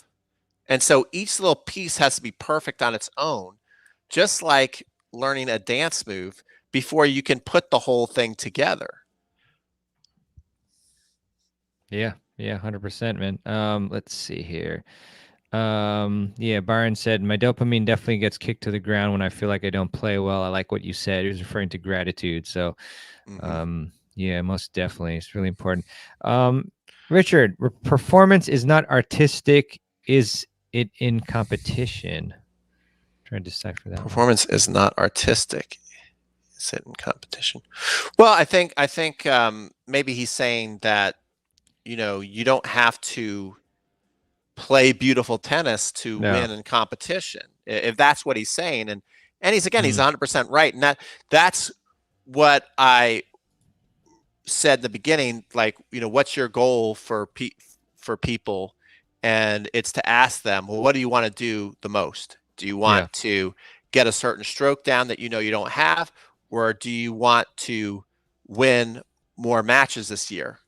And so each little piece has to be perfect on its own, just like learning a dance move before you can put the whole thing together. Yeah, 100%, man. Let's see here. Yeah, Byron said, my dopamine definitely gets kicked to the ground when I feel like I don't play well. I like what you said. He was referring to gratitude. So, yeah, most definitely. It's really important. Richard, performance is not artistic. Is it in competition? Trying to decipher that. Performance is not artistic. Is it in competition? Well, I think maybe he's saying that, you don't have to play beautiful tennis to win in competition, if that's what he's saying. And he's 100% right. And that's what I said in the beginning, like, what's your goal for people? And it's to ask them, well, what do you want to do the most? Do you want to get a certain stroke down that you don't have, or do you want to win more matches this year?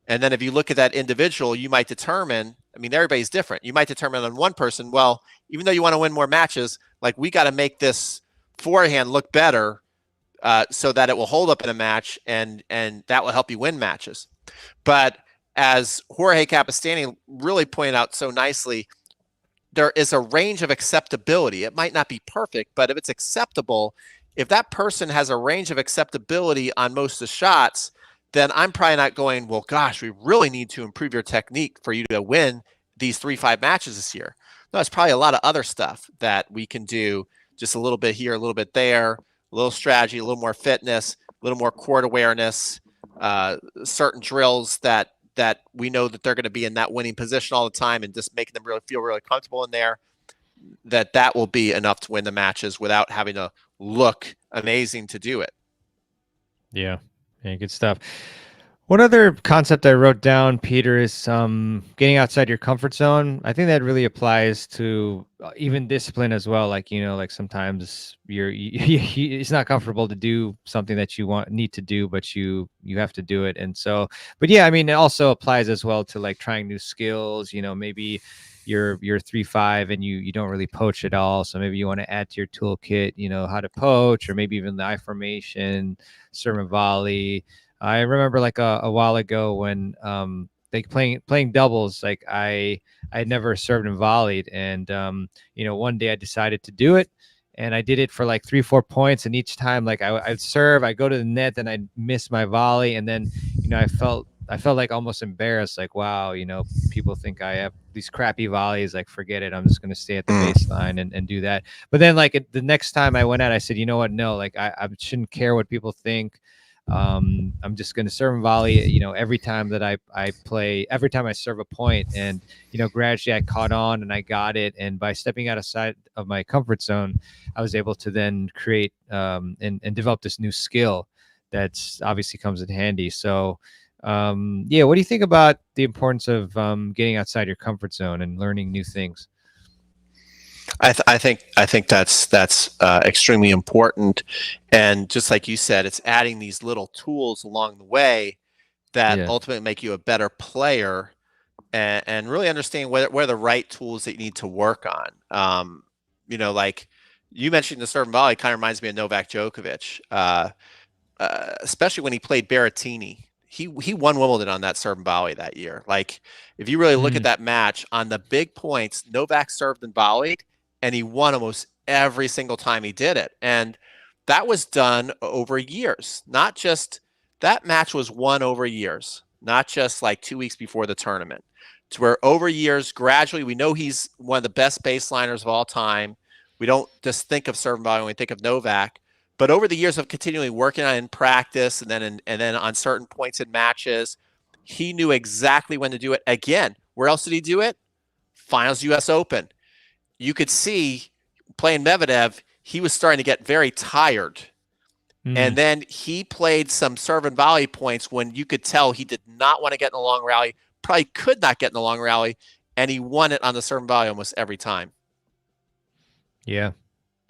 And then if you look at that individual, you might determine, I mean, everybody's different. You might determine on one person, well, even though you want to win more matches, like, we got to make this forehand look better so that it will hold up in a match, and that will help you win matches. But as Jorge Capistani really pointed out so nicely, there is a range of acceptability. It might not be perfect, but if it's acceptable, if that person has a range of acceptability on most of the shots, then I'm probably not going, well, gosh, we really need to improve your technique for you to win these 3-5 matches this year. No, it's probably a lot of other stuff that we can do, just a little bit here, a little bit there, a little strategy, a little more fitness, a little more court awareness, certain drills that we know that they're going to be in that winning position all the time, and just making them really feel really comfortable in there, that will be enough to win the matches without having to look amazing to do it. Yeah, good stuff. One other concept I wrote down, Peter, is getting outside your comfort zone. I think that really applies to even discipline as well. Like, like sometimes it's not comfortable to do something that you need to do, but you have to do it. And so, but yeah, I mean, it also applies as well to like trying new skills. Maybe you're 3-5 and you don't really poach at all. So maybe you want to add to your toolkit, how to poach, or maybe even the I formation, serve and volley. I remember like a while ago when like playing doubles. Like I had never served and volleyed, and one day I decided to do it, and I did it for like 3-4 points, and each time like I'd serve, I go to the net, then I'd miss my volley, and then I felt like almost embarrassed, like, wow, people think I have these crappy volleys, like, forget it, I'm just going to stay at the baseline and do that. But then like the next time I went out, I said, you know what, no, like I shouldn't care what people think. I'm just going to serve and volley, every time that I play, every time I serve a point. And gradually I caught on and I got it, and by stepping outside of my comfort zone, I was able to then create and develop this new skill that's obviously comes in handy. So yeah, what do you think about the importance of getting outside your comfort zone and learning new things? I think that's extremely important, and just like you said, it's adding these little tools along the way that Yeah. ultimately make you a better player, and really understanding what are the right tools that you need to work on. Like you mentioned, the serve and volley kind of reminds me of Novak Djokovic, especially when he played Berrettini. He won Wimbledon on that serve and volley that year. Like, if you really look at that match, on the big points, Novak served and volleyed, and he won almost every single time he did it. And that was done over years. Not just that match was won over years, not just like 2 weeks before the tournament. To where over years, gradually, we know he's one of the best baseliners of all time. We don't just think of serve and volley when we think of Novak. But over the years of continually working on it in practice, and then on certain points in matches, he knew exactly when to do it. Again, where else did he do it? Finals U.S. Open. You could see playing Medvedev, he was starting to get very tired. And then he played some serve and volley points when you could tell he did not want to get in the long rally, probably could not get in the long rally, and he won it on the serve and volley almost every time. Yeah.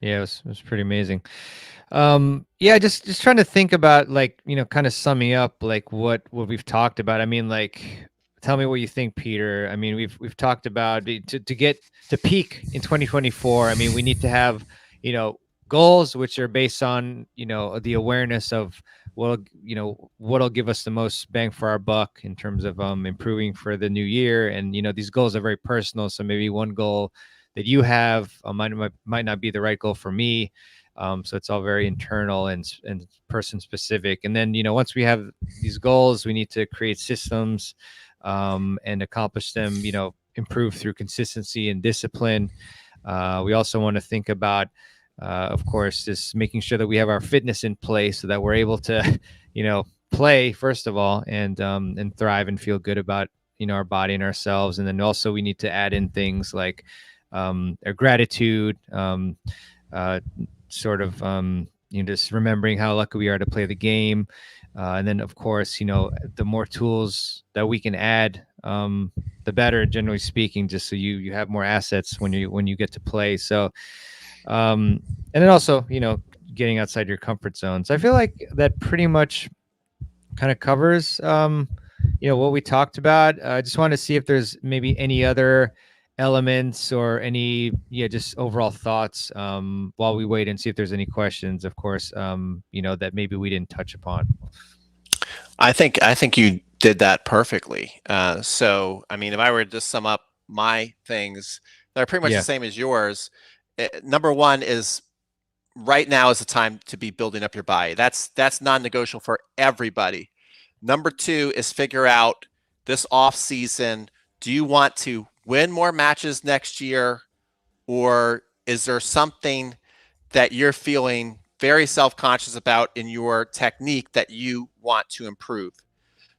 Yeah, it was pretty amazing. Yeah, just trying to think about, like, kind of summing up like what we've talked about. I mean, like, tell me what you think, Peter. I mean, we've talked about to get to peak in 2024. I mean, we need to have, goals which are based on, the awareness of what'll give us the most bang for our buck in terms of improving for the new year. And these goals are very personal, so maybe one goal that you have might not be the right goal for me. So it's all very internal and person specific. And then, once we have these goals, we need to create systems and accomplish them, improve through consistency and discipline. We also want to think about, of course, just making sure that we have our fitness in place so that we're able to, play first of all, and thrive and feel good about, our body and ourselves. And then also we need to add in things like our gratitude, sort of just remembering how lucky we are to play the game, and then of course the more tools that we can add, the better, generally speaking, just so you have more assets when you get to play. So and then also getting outside your comfort zones. I feel like that pretty much kind of covers what we talked about. I just want to see if there's maybe any other elements or any just overall thoughts while we wait and see if there's any questions, of course, that maybe we didn't touch upon. I think you did that perfectly. So I mean, if I were to just sum up my things, they're pretty much the same as yours. Number one is, right now is the time to be building up your body. That's non-negotiable for everybody. Number two is figure out this off season, do you want to win more matches next year, or is there something that you're feeling very self-conscious about in your technique that you want to improve?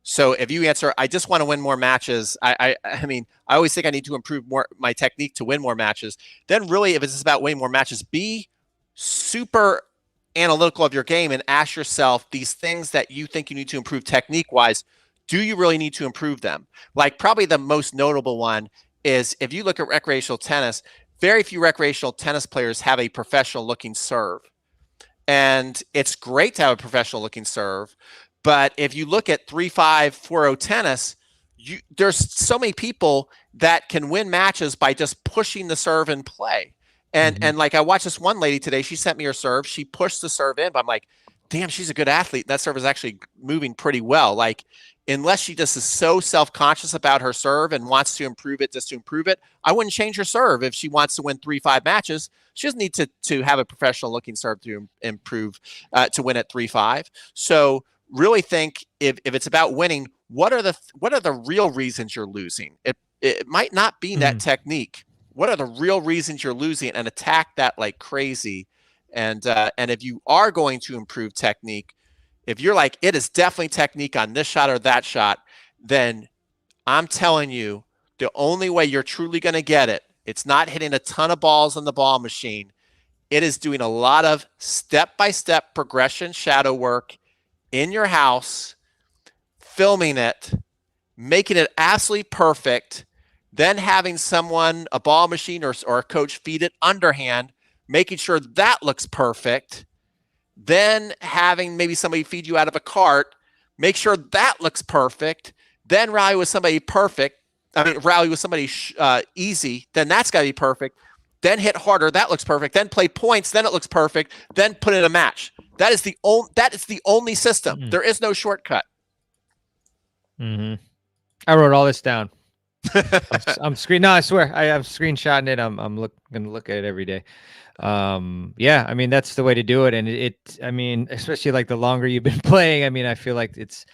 So if you answer, I just want to win more matches, I mean, I always think I need to improve more my technique to win more matches, then really, if it's about winning more matches, be super analytical of your game and ask yourself these things that you think you need to improve technique-wise, do you really need to improve them? Like, probably the most notable one is, if you look at recreational tennis, very few recreational tennis players have a professional looking serve. And it's great to have a professional looking serve. But if you look at 3-5, 4-0 tennis, there's so many people that can win matches by just pushing the serve in play. And like, I watched this one lady today, she sent me her serve. She pushed the serve in, but I'm like, damn, she's a good athlete. That serve is actually moving pretty well. Like, unless she just is so self-conscious about her serve and wants to improve it just to improve it, I wouldn't change her serve if she wants to win 3-5 matches. She doesn't need to have a professional looking serve to improve to win at 3-5. So really think if it's about winning, what are the real reasons you're losing? It might not be that technique. What are the real reasons you're losing, and attack that like crazy. And if you are going to improve technique, if you're like, it is definitely technique on this shot or that shot, then I'm telling you, the only way you're truly going to get it, it's not hitting a ton of balls on the ball machine. It is doing a lot of step-by-step progression shadow work in your house, filming it, making it absolutely perfect, then having someone, a ball machine or a coach, feed it underhand, making sure that looks perfect, then having maybe somebody feed you out of a cart, make sure that looks perfect, then rally with somebody perfect. Rally with somebody easy, then that's got to be perfect. Then hit harder, that looks perfect. Then play points, then it looks perfect. Then put in a match. That is the only system. There is no shortcut. I wrote all this down. I'm screen. No, I swear, I'm screenshotting it. I'm gonna look at it every day. Yeah, I mean, that's the way to do it. And I mean, especially like the longer you've been playing, I mean, I feel like it's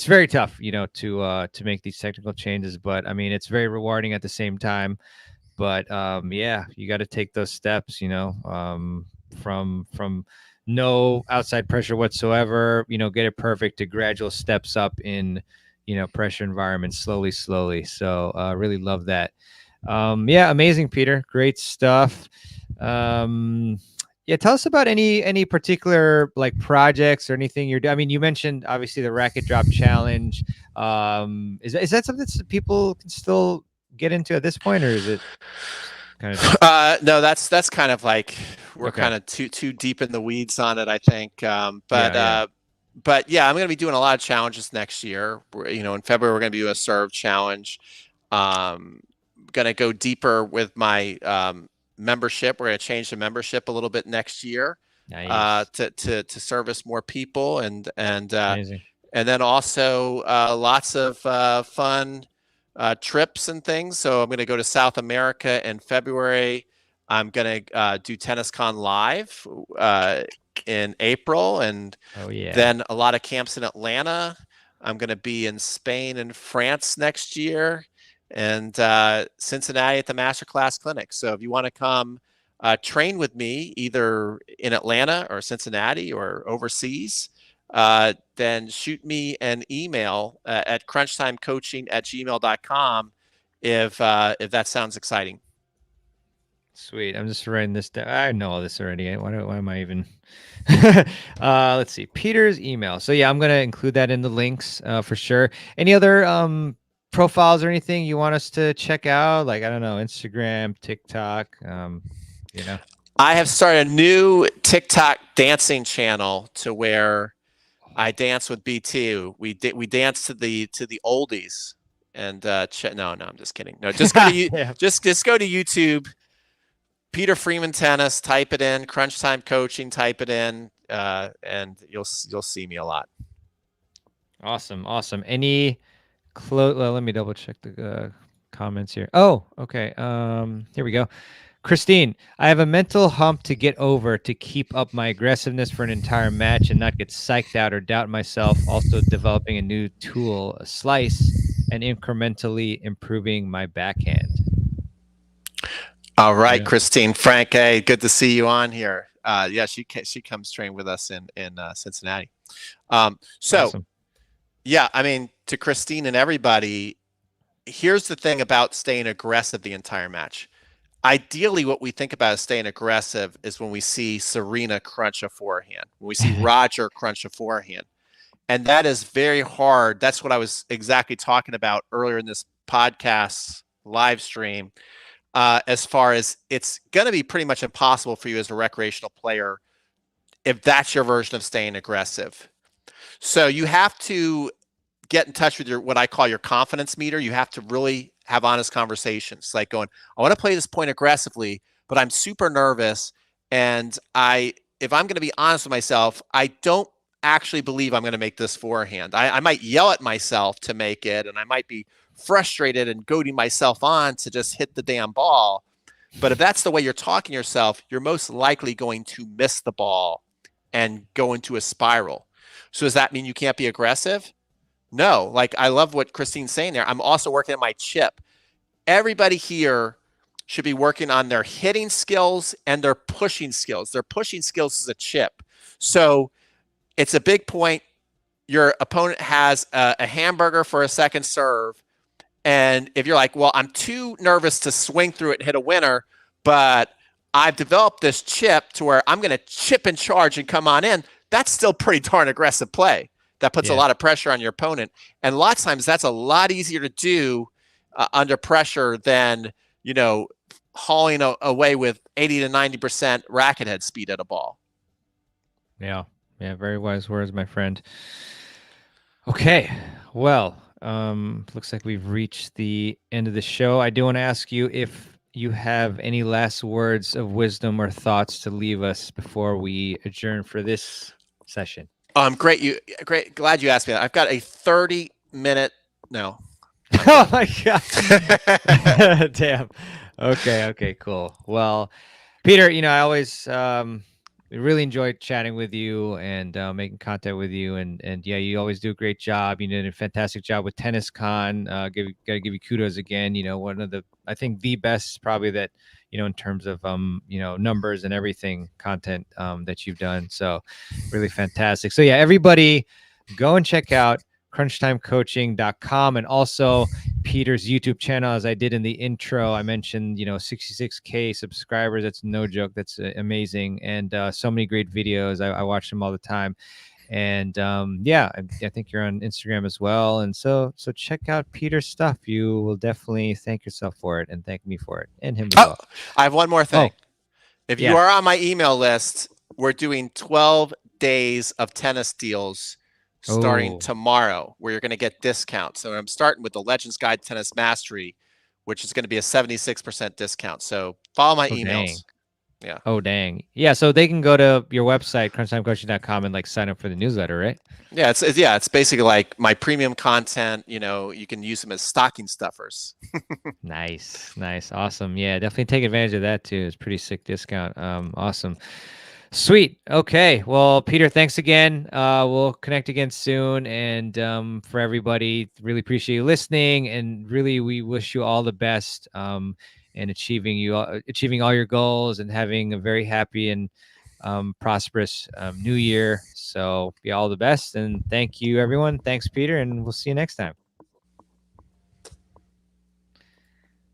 very tough, to make these technical changes, but I mean, it's very rewarding at the same time. But yeah, you got to take those steps, from no outside pressure whatsoever, get it perfect, to gradual steps up in, pressure environments, slowly. So really love that. Yeah, amazing, Peter. Great stuff. Yeah, tell us about any particular like projects or anything you're doing. I mean, you mentioned obviously the racket drop challenge. Is that something that people can still get into at this point, or is it kind of no, that's kind of like we're kind of too deep in the weeds on it, I think. But yeah, I'm going to be doing a lot of challenges next year. In February we're going to do a serve challenge. Going to go deeper with my membership. We're going to change the membership a little bit next year. Nice. To service more people, and then also lots of fun trips and things. So I'm going to go to South America in February. I'm going to do TennisCon Live in April, and then a lot of camps in Atlanta. I'm going to be in Spain and France next year, and Cincinnati at the Masterclass Clinic. So if you want to come train with me, either in Atlanta or Cincinnati or overseas, then shoot me an email at crunchtimecoaching@gmail.com if that sounds exciting. Sweet. I'm just writing this down. I know all this already. Why am I even? Let's see. Peter's email. So yeah, I'm gonna include that in the links for sure. Any other profiles or anything you want us to check out? Like, I don't know, Instagram, TikTok. I have started a new TikTok dancing channel to where I dance with BT. We dance to the oldies, and no, I'm just kidding. No, just go to just go to YouTube, Peter Freeman Tennis, type it in, Crunch Time Coaching, type it in, and you'll see me a lot. Awesome. Any let me double check the comments here. Oh, okay. Here we go. Christine, I have a mental hump to get over to keep up my aggressiveness for an entire match and not get psyched out or doubt myself. Also developing a new tool, a slice, and incrementally improving my backhand. All right, Christine Frank, hey, good to see you on here. Yeah, she comes train with us in Cincinnati. Awesome. Yeah, I mean, to Christine and everybody, here's the thing about staying aggressive the entire match. Ideally, what we think about as staying aggressive is when we see Serena crunch a forehand, when we see Roger crunch a forehand. And that is very hard. That's what I was exactly talking about earlier in this podcast live stream. As far as it's going to be pretty much impossible for you as a recreational player if that's your version of staying aggressive. So you have to get in touch with what I call your confidence meter. You have to really have honest conversations, like going, I want to play this point aggressively, but I'm super nervous. And if I'm going to be honest with myself, I don't actually believe I'm going to make this forehand. I might yell at myself to make it, and I might be frustrated and goading myself on to just hit the damn ball. But if that's the way you're talking to yourself, you're most likely going to miss the ball and go into a spiral. So does that mean you can't be aggressive? No. Like, I love what Christine's saying there. I'm also working on my chip. Everybody here should be working on their hitting skills and their pushing skills. Their pushing skills is a chip. So it's a big point. Your opponent has a hamburger for a second serve. And if you're like, well, I'm too nervous to swing through it and hit a winner, but I've developed this chip to where I'm going to chip and charge and come on in, that's still pretty darn aggressive play. That puts a lot of pressure on your opponent. And a lot of times that's a lot easier to do under pressure than, hauling away with 80 to 90% racket head speed at a ball. Yeah. Yeah. Very wise words, my friend. Okay. Well, looks like we've reached the end of the show. I do want to ask you if you have any last words of wisdom or thoughts to leave us before we adjourn for this session. Great. Glad you asked me that. I've got a 30-minute. No. Oh my God. Damn. Okay. Cool. Well, Peter, I always really enjoyed chatting with you and making contact with you. And yeah, you always do a great job. You did a fantastic job with Tennis Con. Gotta give you kudos again. One of I think the best probably that, in terms of, numbers and everything, content that you've done. So really fantastic. So yeah, everybody go and check out crunchtimecoaching.com and also Peter's YouTube channel. As I did in the intro, I mentioned 66K subscribers. That's no joke. That's amazing. And so many great videos. I watch them all the time. And yeah, I think you're on Instagram as well. And so check out Peter's stuff. You will definitely thank yourself for it and thank me for it and him as well. I have one more thing. If you are on my email list, we're doing 12 days of tennis deals starting tomorrow, where you're going to get discounts. So I'm starting with the Legends Guide Tennis Mastery, which is going to be a 76% discount. So follow my emails. Dang. Yeah. Oh, dang. Yeah. So they can go to your website, crunchtimecoaching.com, and sign up for the newsletter, right? Yeah. It's basically like my premium content. You can use them as stocking stuffers. Nice. Awesome. Yeah. Definitely take advantage of that too. It's pretty sick discount. Awesome. Sweet. Okay. Well, Peter, thanks again. We'll connect again soon. And for everybody, really appreciate you listening. And really, we wish you all the best in achieving all your goals and having a very happy and prosperous new year. So be all the best. And thank you, everyone. Thanks, Peter. And we'll see you next time.